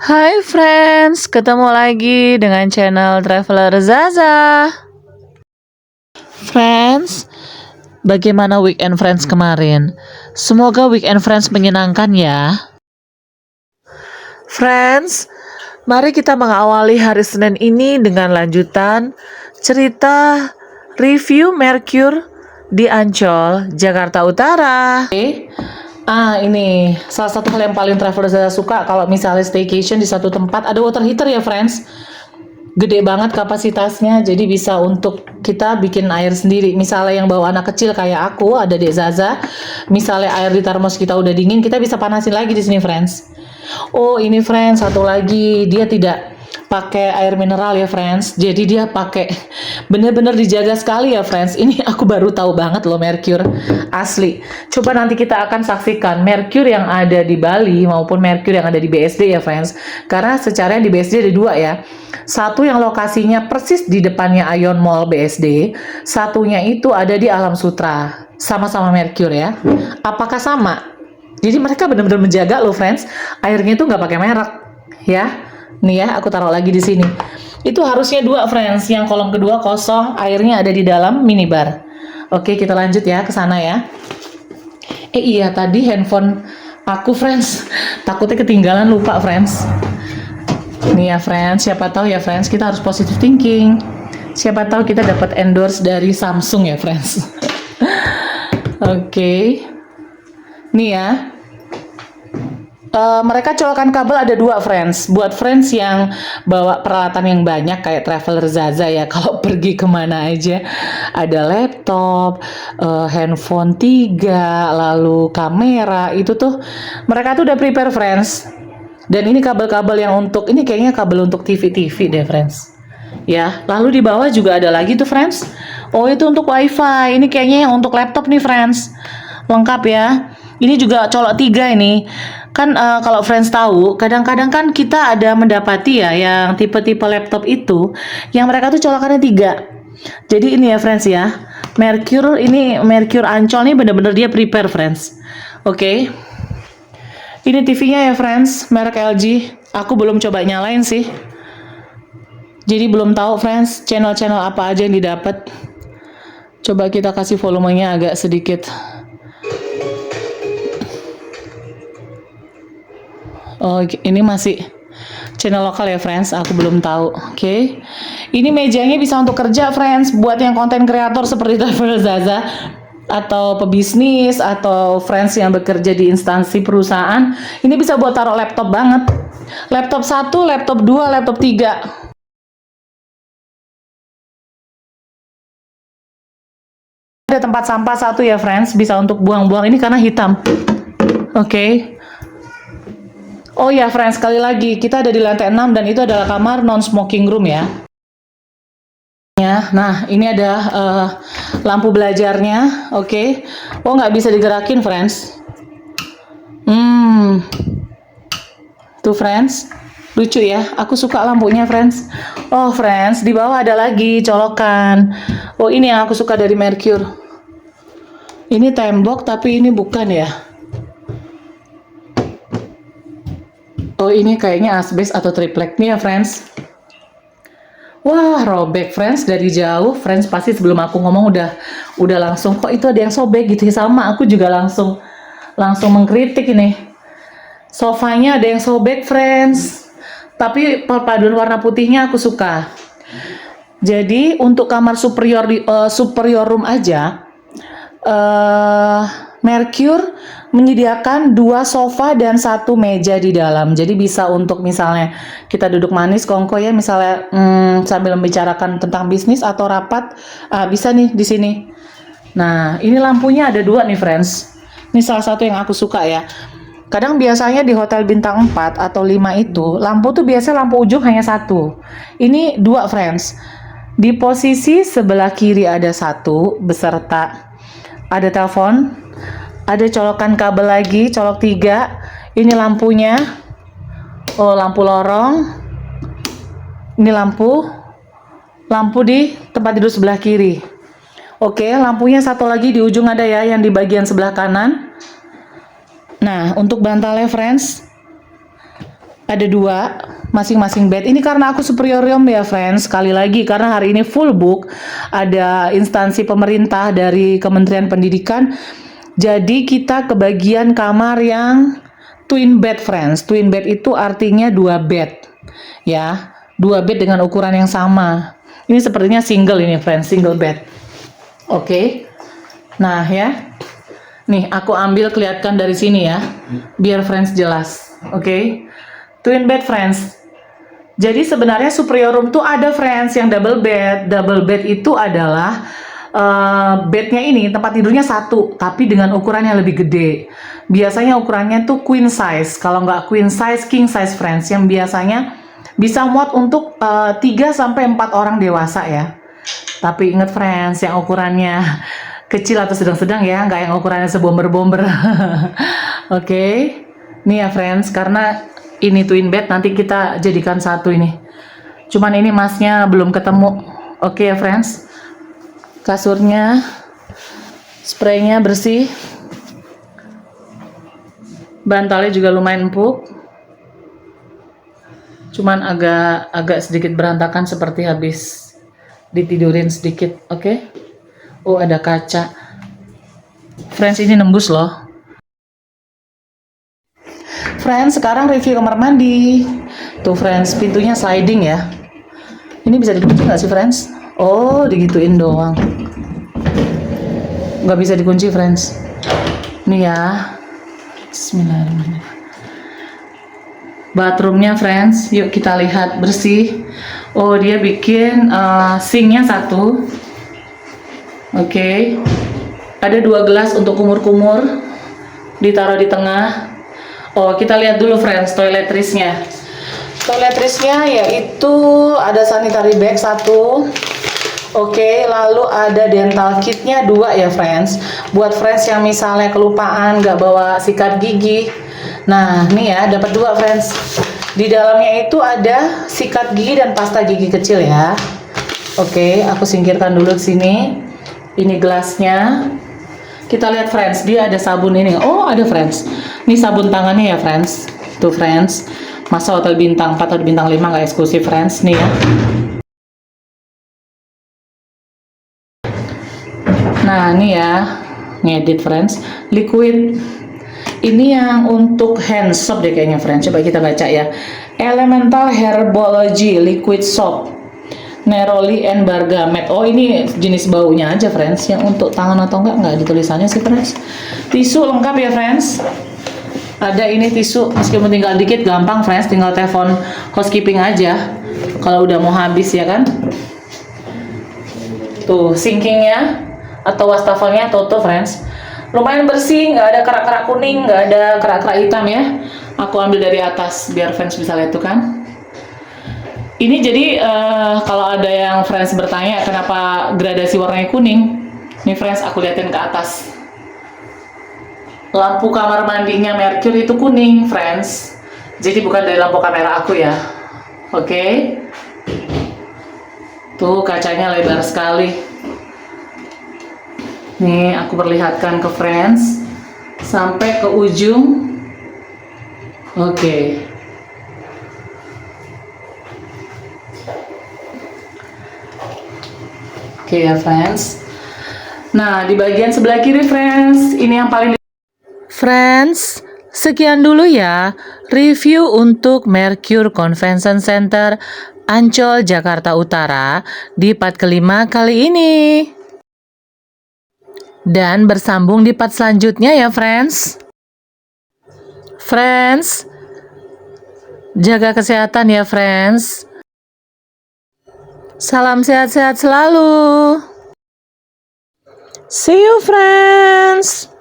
Hai friends, ketemu lagi dengan channel Traveler Zaza. Friends, bagaimana weekend friends kemarin? Semoga weekend friends menyenangkan ya. Friends, mari kita mengawali hari Senin ini dengan lanjutan cerita review Mercure di Ancol, Jakarta Utara. Ini salah satu hal yang paling traveler saya suka kalau misalnya staycation di satu tempat ada water heater ya friends. Gede banget kapasitasnya, jadi bisa untuk kita bikin air sendiri. Misalnya yang bawa anak kecil kayak aku, ada Dek Zaza, misalnya air di termos kita udah dingin, kita bisa panasin lagi di sini friends. Oh ini friends, satu lagi, dia tidak pakai air mineral ya friends, jadi dia pakai bener-bener dijaga sekali ya friends. Ini aku baru tahu banget loh Mercure asli. Coba nanti kita akan saksikan Mercure yang ada di Bali maupun Mercure yang ada di BSD ya friends, karena secara di BSD ada dua ya, satu yang lokasinya persis di depannya Ion Mall BSD, satunya itu ada di Alam Sutra, sama-sama Mercure ya. Apakah sama? Jadi mereka benar-benar menjaga loh friends, airnya itu nggak pakai merek ya. Nih ya, aku taruh lagi di sini. Itu harusnya dua friends, yang kolom kedua kosong, airnya ada di dalam minibar. Oke, kita lanjut ya ke sana ya. Iya, tadi handphone aku friends, takutnya ketinggalan, lupa friends. Nih ya friends, siapa tahu ya friends, kita harus positive thinking. Siapa tahu kita dapat endorse dari Samsung ya friends. Oke. Nih ya. Mereka colokan kabel ada dua friends. Buat friends yang bawa peralatan yang banyak kayak Traveler Zaza ya, kalau pergi kemana aja ada laptop, handphone 3, lalu kamera, itu tuh mereka tuh udah prepare friends. Dan ini kabel-kabel yang untuk, ini kayaknya kabel untuk TV-TV deh friends. Ya, lalu di bawah juga ada lagi tuh friends. Oh itu untuk wifi, ini kayaknya yang untuk laptop nih friends. Lengkap ya. Ini juga colok 3 ini. Kan kalau friends tahu, kadang-kadang kan kita ada mendapati ya yang tipe-tipe laptop itu yang mereka tuh colokannya 3. Jadi ini ya friends ya. Mercure ini, Mercure Ancol nih bener-bener dia prepare friends. Oke. Ini TV-nya ya friends, merek LG. Aku belum coba nyalain sih. Jadi belum tahu friends channel-channel apa aja yang didapat. Coba kita kasih volumenya agak sedikit. Oh, ini masih channel lokal ya friends, aku belum tahu. Oke. Ini mejanya bisa untuk kerja friends, buat yang konten kreator seperti Traveler Zaza atau pebisnis atau friends yang bekerja di instansi perusahaan, ini bisa buat taruh laptop banget. Laptop 1, laptop 2, laptop 3. Ada tempat sampah 1 ya friends, bisa untuk buang-buang, ini karena hitam. Oke. Oh ya friends, sekali lagi, kita ada di lantai 6 dan itu adalah kamar non-smoking room ya. Nah, ini ada lampu belajarnya, oke. Oh, nggak bisa digerakin friends. Tuh friends, lucu ya, aku suka lampunya friends. Oh friends, di bawah ada lagi colokan. Oh ini yang aku suka dari Mercure. Ini tembok tapi ini bukan ya. Oh ini kayaknya asbes atau triplek nih ya friends. Wah robek friends, dari jauh friends pasti sebelum aku ngomong udah langsung kok itu ada yang sobek gitu ya, sama aku juga langsung mengkritik ini. Sofanya ada yang sobek friends, tapi perpaduan warna putihnya aku suka. Jadi untuk kamar superior room aja, Mercure menyediakan 2 sofa dan 1 meja di dalam. Jadi bisa untuk misalnya kita duduk manis kongko ya, misalnya sambil membicarakan tentang bisnis atau rapat, bisa nih di sini. Nah, ini lampunya ada 2 nih friends. Ini salah satu yang aku suka ya. Kadang biasanya di hotel bintang 4 atau 5 itu, lampu tuh biasanya lampu ujung hanya 1. Ini 2 friends. Di posisi sebelah kiri ada 1 beserta ada telepon, ada colokan kabel lagi, colok 3. Ini lampunya. Oh, lampu lorong. Ini lampu di tempat tidur sebelah kiri. Oke, lampunya satu lagi di ujung ada ya, yang di bagian sebelah kanan. Nah, untuk bantalnya friends, Ada 2 masing-masing bed. Ini karena aku superiorium ya friends. Sekali lagi karena hari ini full book. Ada instansi pemerintah dari Kementerian Pendidikan. Jadi kita kebagian kamar yang twin bed friends. Twin bed itu artinya 2 bed. Ya, 2 bed dengan ukuran yang sama. Ini sepertinya single ini friends, single bed. Oke. Nah ya. Nih, aku ambil kelihatan dari sini ya. Biar friends jelas. Oke. Twin bed friends. Jadi sebenarnya superior room tuh ada friends yang double bed. Double bed itu adalah bednya ini tempat tidurnya 1, tapi dengan ukuran yang lebih gede. Biasanya ukurannya tuh queen size. Kalau nggak queen size, king size friends. Yang biasanya bisa muat untuk 3 sampai 4 orang dewasa ya. Tapi ingat friends, yang ukurannya kecil atau sedang-sedang ya, nggak yang ukurannya sebomber-bomber. Oke. Nih ya friends, karena ini twin bed nanti kita jadikan 1 ini. Cuman ini masnya belum ketemu. Oke ya friends. Kasurnya, spraynya bersih. Bantalnya juga lumayan empuk. Cuman agak sedikit berantakan seperti habis ditidurin sedikit. Oke. Oh, ada kaca. Friends, ini nembus loh. Friends, sekarang review kamar mandi. Tuh friends, pintunya sliding ya. Ini bisa dikunci nggak sih friends? Oh, digituin doang. Nggak bisa dikunci friends. Nih ya. Bismillahirrahmanirrahim. Bathroomnya friends, yuk kita lihat bersih. Oh, dia bikin sinknya 1. Oke. Ada 2 gelas untuk kumur-kumur. Ditaruh di tengah. Oh, kita lihat dulu friends toiletrisnya. Toiletrisnya yaitu ada sanitary bag 1. Oke, lalu ada dental kitnya 2 ya friends. Buat friends yang misalnya kelupaan nggak bawa sikat gigi. Nah, nih ya dapat 2 friends. Di dalamnya itu ada sikat gigi dan pasta gigi kecil ya. Oke, aku singkirkan dulu di sini. Ini gelasnya. Kita lihat friends, dia ada sabun ini. Oh, ada friends. Ini sabun tangannya ya friends. Tuh friends. Masa hotel bintang 4 atau bintang 5 nggak eksklusif friends nih ya. Nah, ini ya. Ngedit friends. Liquid. Ini yang untuk hand soap deh kayaknya friends. Coba kita baca ya. Elemental Herbology Liquid Soap. Neroli and Bergamet. Oh, ini jenis baunya aja friends. Yang untuk tangan atau enggak di tulisannya sih friends. Tisu lengkap ya friends. Ada ini tisu, meskipun tinggal dikit gampang friends, tinggal telepon housekeeping aja kalau udah mau habis ya kan. Tuh sinkingnya atau wastafelnya tuh friends, lumayan bersih, nggak ada kerak-kerak kuning, nggak ada kerak-kerak hitam ya. Aku ambil dari atas biar friends bisa lihat tuh kan. Ini jadi kalau ada yang friends bertanya kenapa gradasi warnanya kuning, nih friends aku liatin ke atas. Lampu kamar mandinya Mercure itu kuning friends, jadi bukan dari lampu kamera aku ya. Oke. Tuh kacanya lebar sekali. Nih aku perlihatkan ke friends sampai ke ujung. Oke. Oke ya friends. Nah di bagian sebelah kiri friends, ini yang paling friends, sekian dulu ya review untuk Mercure Convention Center Ancol Jakarta Utara di part kelima kali ini. Dan bersambung di part selanjutnya ya friends. Friends, jaga kesehatan ya friends. Salam sehat-sehat selalu. See you friends.